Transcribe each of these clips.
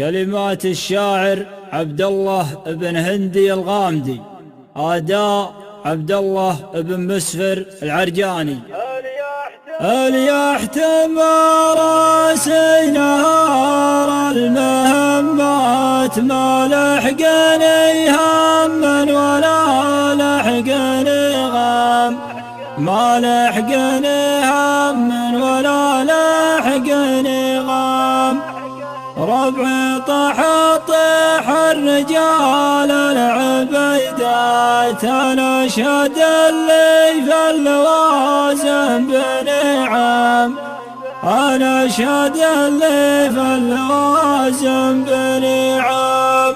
كلمات الشاعر عبد الله بن هندي الغامدي، أداء عبد الله بن مسفر العرجاني. ليحتم راسي نهار المهمات، ما لحقني هم ولا لحقني غم، ما لحقني هم ولا لحقني غم. ربعي طح الرجال العبيدات، أنا أشهد اللي في اللوازم بنعم، أنا أشهد اللي في اللوازم بنعم.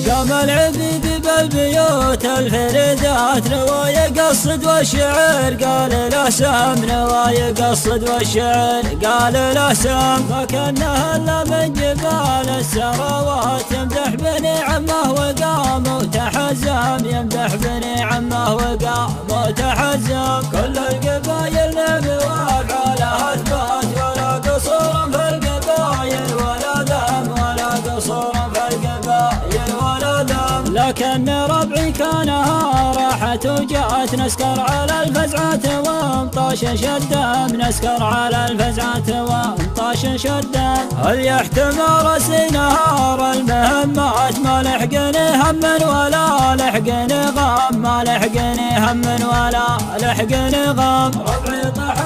قام العبيد بالبيوت الفريدات، نوايا قصد والشعر قال له سام، نوايا قصد والشعر قال له سام. فكانه الا من جبال السراوات، يمدح بنعمه وقام وتحزم، يمدح بنعمه وقام وتحزم. كل القبايل نبواب على اثبات، ولا قصور في القبايل ولا ذم، ولا قصور في القبايل ولا ذم. لكن ربعي كانها راحت وجات، نسكر على الفزعة وانطاش شدام، نسكر على الفزعة وانطاش شدام. هل يحتم راسي نهار المهمات، ما لحقني هم ولا لحقني غم، ما لحقني هم ولا لحقني غم. ربعي طح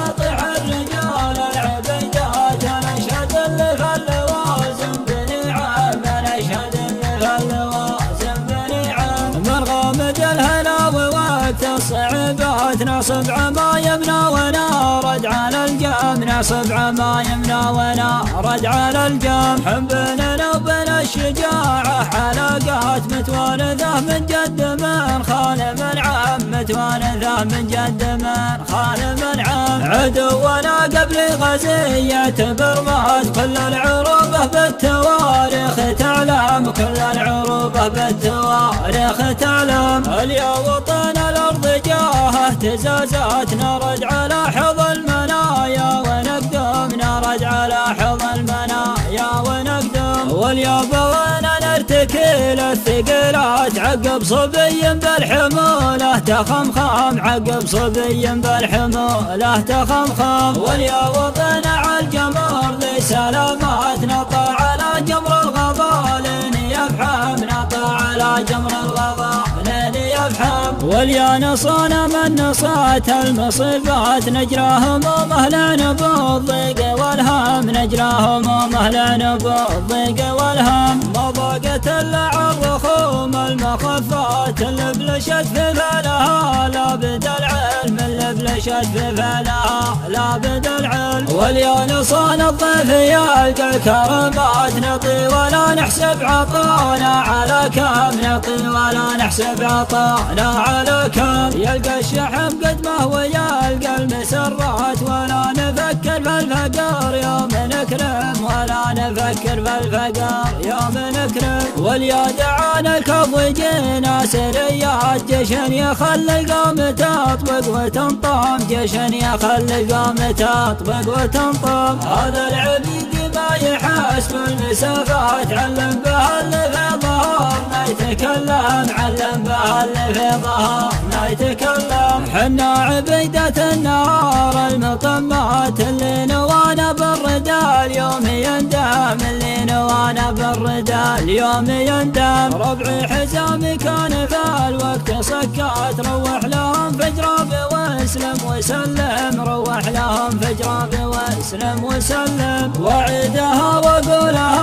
الرجال العبيدات، انا اشهد اللي في اللوازم بنعم، انا اشهد اللي في اللوازم بنعم. من غامد الهنا ووقت الصعبات، نصب عمايمنا ونارد على الجام، نصب عمايمنا ونارد على الجام. حبنا وبين الشجاعة حلقات، متوارثة من جد من خال من عم، متوارثة من جد من خال من عم. عدونا قبل غزية برمات، كل العروبة بالتواريخ تعلم، كل العروبة بالتواريخ تعلم. اليا وطن الأرض جاهه اهتزازات، نرد على حظ المنايا ونقدم، نرد على حظ المنايا ونقدم. واليابونا نرتكي الثقيلات، عقب صبي بالحمولة تخمخم، عقب صبي بالحمولة تخمخم. واليا وطن على الجمر ذي سلامات، نطع على جمر الغضا لين يفحم، نطع على جمر الغضا لين يفحم. واليا نصونا من نصات المصيبات، نجراهم مهلا بالضيق والهم، نجراهم مهلا بالضيق والهم. ما ضاقت الا الرخوم المخفات، اللي بلشت في فلها لا بد العلم، اللي بلشت في فلها لا بد العلم. واليا نصون الضيف يلقى الكرامات، نطي ولا نحسب عطانا على كم، نطي ولا نحسب عطانا على كم. يلقى الشحم قدمه ويلقى المسرات، ولا نفكر في الفقر يوم نكرم، ولا نفكر في الفقر يوم نكرم. واليا دعانا الكف وجينا سريات، جيشن يخلي القوم تطبق وتنطم، جيشن يخلي القوم تطبق وتنطم. هذا العبيد ما يحس بالمسافات، علم بها اللي في ظهرنا يتكلم، علم بها اللي في ظهرنا يتكلم. حنا عبيدة النهار المطمات، اللي نوانا بالردى اليوم يندم، اللي نوانا بالردى اليوم يندم. ربعي حزامي كان في الوقت صكات، روح لهم فجرابي واسلم وسلم، روح لهم فجرابي واسلم وسلم. وعدها واقولها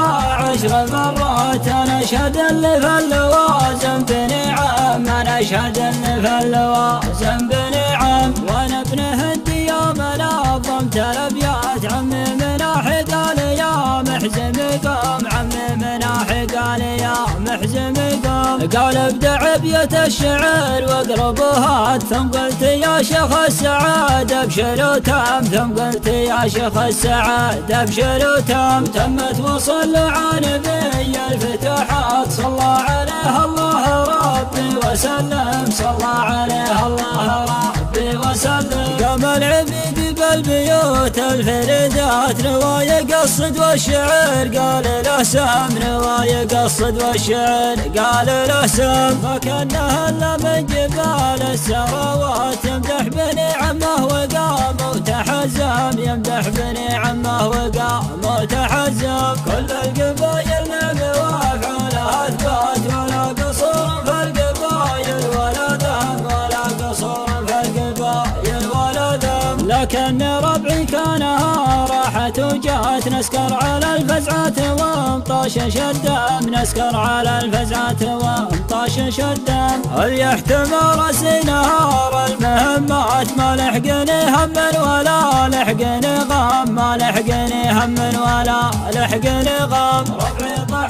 10 مرات، انا اشهد اللي في اللوازم بنعم، انا اشهد اللي في اللوازم بنعم. وانا ابن هندي يوم نظمت الابيات، عمي مناحي قال يا محزم قوم، عمي مناحي قال يا محزم قوم. قال ابدع بيت الشعر واقربها ثم قلت يا شيخ السعاد ابشر وتم ثم قلت يا شيخ السعاد ابشر وتم تمت وصلوا على نبي الفتوحات صلى عليه الله ربي وسلم صلى عليه الله ربي وسلم قام العبيد بالبيوت الفريدات رواية قصد والشعر قال له سام رواية قصد والشعر قال له سام فكانها الا من جبال السراوات يمدح بني عمه وقام وتحزم يمدح بني عمه وقام وتحزم كل القبايل نبواف على اثبات ولا قصور في القبايل ولا ذم ولا قصور في القبايل ولا ذم لكن ربعي كانها راحت وجات نسكر على الفزعات وامطاش شدام نسكر على الفزعات وامطاش شدام هل يحتمى راسي نهار المهمات ما لحقني هم ولا لحقني غم ما لحقني هم ولا لحقني غم ربعي طح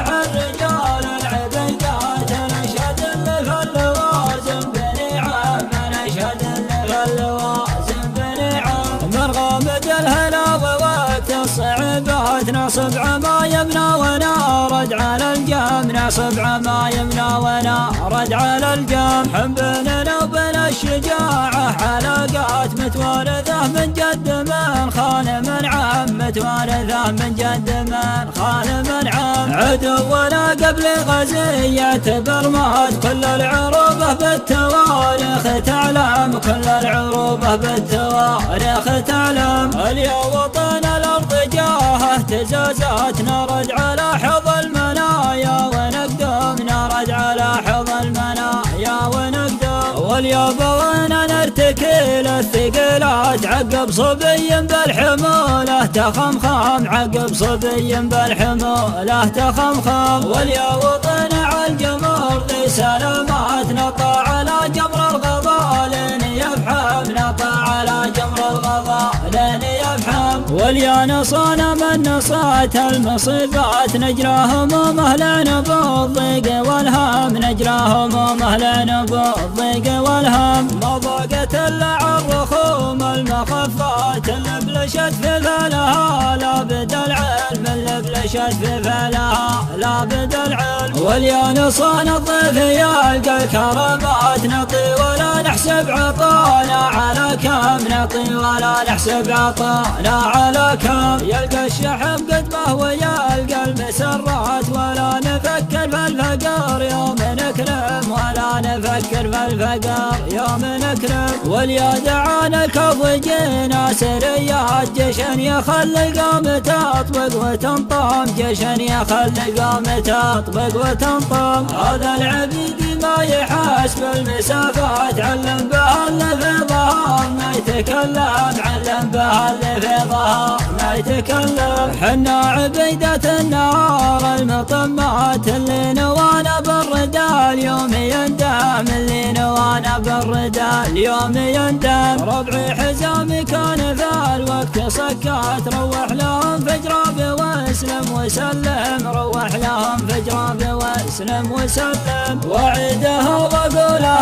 الرجال العبيدات نشهد اللي في اللوازم بني عم نشهد اللي في اللوازم بني عم من غامد الهلا ووقت الصعبات نصب عما يمنى وانا رد على الجام نصب عما يمنى وانا رد على الجام حبنا وبين الشجاعة علاقات متوارثة من جد من خان من عم متوارثة من جد من خان من عم عدونا قبل غزية برماد كل العروبة بالتواريخ تعلم كل العروبة بالتواريخ تعلم اليا وطن الأرض جاهه اهتزازات نرد على حظ المنايا ونقدم نرد على حظ المنايا ونقدم واليابونا نرتكل الثقيلات عقب صبي بالحمولة تخمخم عقب صبي بالحمولة تخمخم واليا وطن على الجمر ذي سلامات نطع على جمر الغضا لين يفحم نطع على جمر الغضا لين يفحم واليا نصانا من نصات المصيبات نجراهم مهلا بالضيق والهم نجراهم مهلا بالضيق والهم ما ضاقت الا الرخوم المخفات اللي بلشت في فعلها لا بد العلم اللي بلشت في فعلها لا بد العلم واليا نصان الضيف يلقى الكرامات نطي ولا نحسب عطانا على كم نطي ولا نحسب عطانا على كم يلقى الشحم قد ما هو يلقى المسرات ولا نفكر في الفقر يوم نكرم ولا نفكر في الفقر يوم نكرم واليا دعانا الكظ جينا سريات جشن يخلي القوم تطبق وتنطم جشن يخلي القوم تطبق وتنطم هذا العبيد ما يحاسب المسافات علم بها اللي في ظهر ما يتكلم علم بها اللي في ظهر ما يتكلم حنا عبيدة النار المطمات اللي نوانا بالردى اليوم يندم اللي نوانا بالردى اليوم يندم ربعي حزامي كان ذا الوقت سكات روح لهم فجرابي واسلم وسلم روح لهم فجرابي واسلم وسلم وعدها واقولها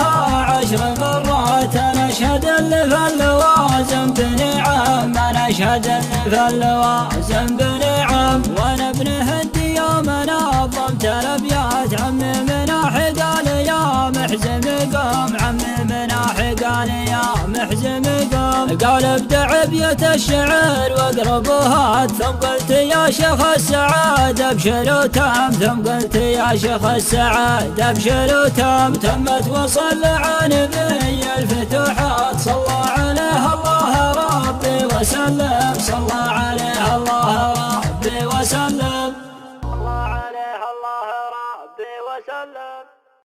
10 مرات انا اشهد اللي في اللوازم بني عم انا اشهد اللي في اللوازم بني عم وانا ابن هندي يوم نظمت الابيات عمي مناحي قال يا محزم قوم عمي مناحي قال يا محزم قوم قال ابدع بيت الشعر واقربها ثم قلت يا شيخ السعاد ابشر وتم ثم قلت يا شيخ السعاد ابشر وتم تمت وصل على نبي الفتوحات صلى عليه الله ربي وسلم صلى